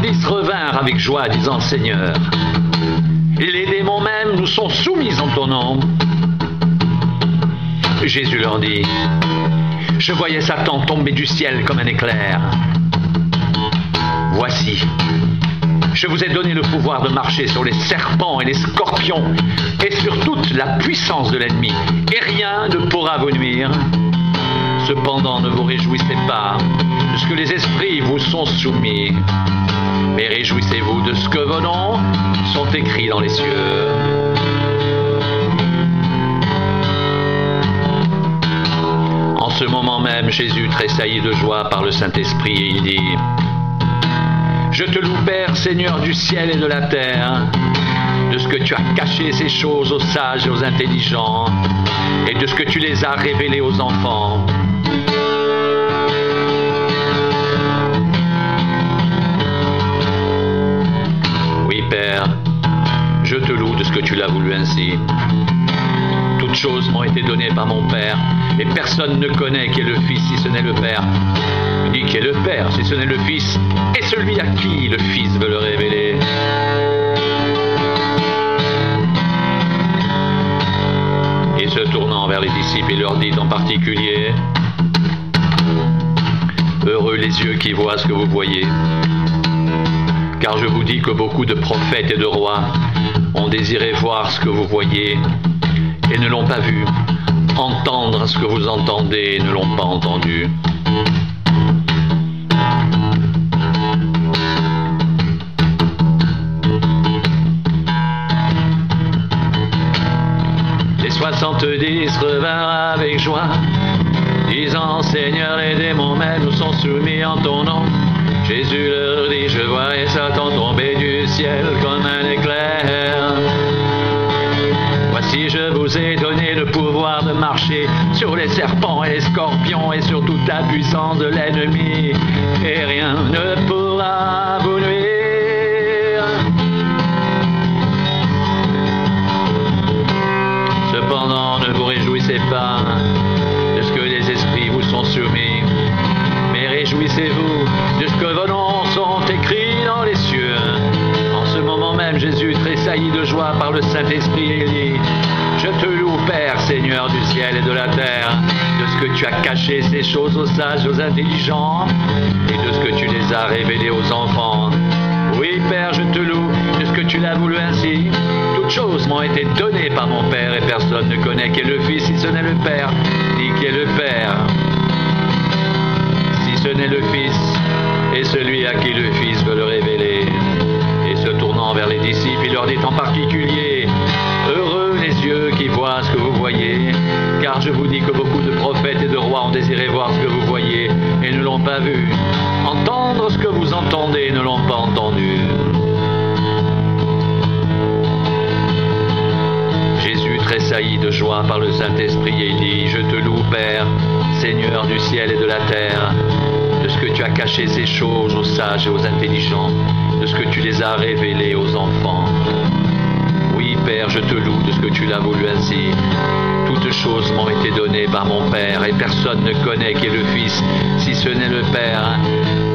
70 revinrent avec joie, disant: Seigneur, les démons même nous sont soumis en ton nom. Jésus leur dit: je voyais Satan tomber du ciel comme un éclair. Voici, je vous ai donné le pouvoir de marcher sur les serpents et les scorpions et sur toute la puissance de l'ennemi, et rien ne pourra vous nuire. Cependant, ne vous réjouissez pas de ce que les esprits vous sont soumis, mais réjouissez-vous de ce que vos noms sont écrits dans les cieux. En ce moment même, Jésus tressaillit de joie par le Saint-Esprit et il dit: je te loue, Père, Seigneur du ciel et de la terre, de ce que tu as caché ces choses aux sages et aux intelligents, et de ce que tu les as révélées aux enfants. Oui, Père, je te loue de ce que tu l'as voulu ainsi. Toutes choses m'ont été données par mon Père, et personne ne connaît qui est le Fils si ce n'est le Père, ni qui est le Père si ce n'est le Fils, et celui à qui le Fils veut le révéler. Et se tournant vers les disciples, il leur dit en particulier: heureux les yeux qui voient ce que vous voyez, car je vous dis que beaucoup de prophètes et de rois ont désiré voir ce que vous voyez et ne l'ont pas vu, entendre ce que vous entendez et ne l'ont pas entendu. Les 70 revinrent avec joie, disant: Seigneur, les démons même nous sont soumis en ton nom. Jésus leur dit: je voyais Satan tomber du ciel comme un éclair. Voici, je vous ai donné le pouvoir de marcher sur les serpents et les scorpions et sur toute la puissance de l'ennemi, et rien ne pourra vous nuire. Cependant, ne vous réjouissez pas de ce que les esprits vous sont soumis, mais réjouissez-vous de ce que vos noms sont écrits dans les cieux. En ce moment même, Jésus tressaillit de joie par le Saint-Esprit et dit: je te loue, Père, Seigneur du ciel et de la terre, de ce que tu as caché ces choses aux sages et aux intelligents, et de ce que tu les as révélées aux enfants. Oui, Père, je te loue de ce que tu l'as voulu ainsi. Toutes choses m'ont été données par mon Père, et personne ne connaît qui est le Fils si ce n'est le Père, ni qui est le Père si ce n'est le Fils, et celui à qui le Fils veut le révéler. Et se tournant vers les disciples, il leur dit en particulier: heureux les yeux qui voient ce que vous voyez, car je vous dis que beaucoup de prophètes et de rois ont désiré voir ce que vous voyez et ne l'ont pas vu, entendre ce que vous entendez et ne l'ont pas entendu. Jésus tressaillit de joie par le Saint-Esprit et il dit: je te loue, Père, Seigneur du ciel et de la terre, de ce que tu as caché ces choses aux sages et aux intelligents, de ce que tu les as révélées aux enfants. Oui, Père, je te loue de ce que tu l'as voulu ainsi. Toutes choses m'ont été données par mon Père, et personne ne connaît qui est le Fils si ce n'est le Père,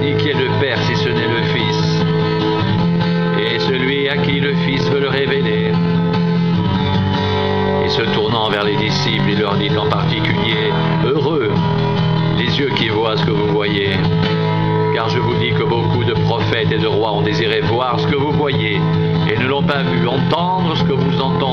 ni qui est le Père si ce n'est le Fils, et celui à qui le Fils veut le révéler. Et se tournant vers les disciples, il leur dit en particulier: heureux les yeux qui voient ce que vous voyez, car je vous dis que beaucoup de prophètes et de rois ont désiré voir ce que vous voyez et ne l'ont pas vu, entendre ce que vous entendez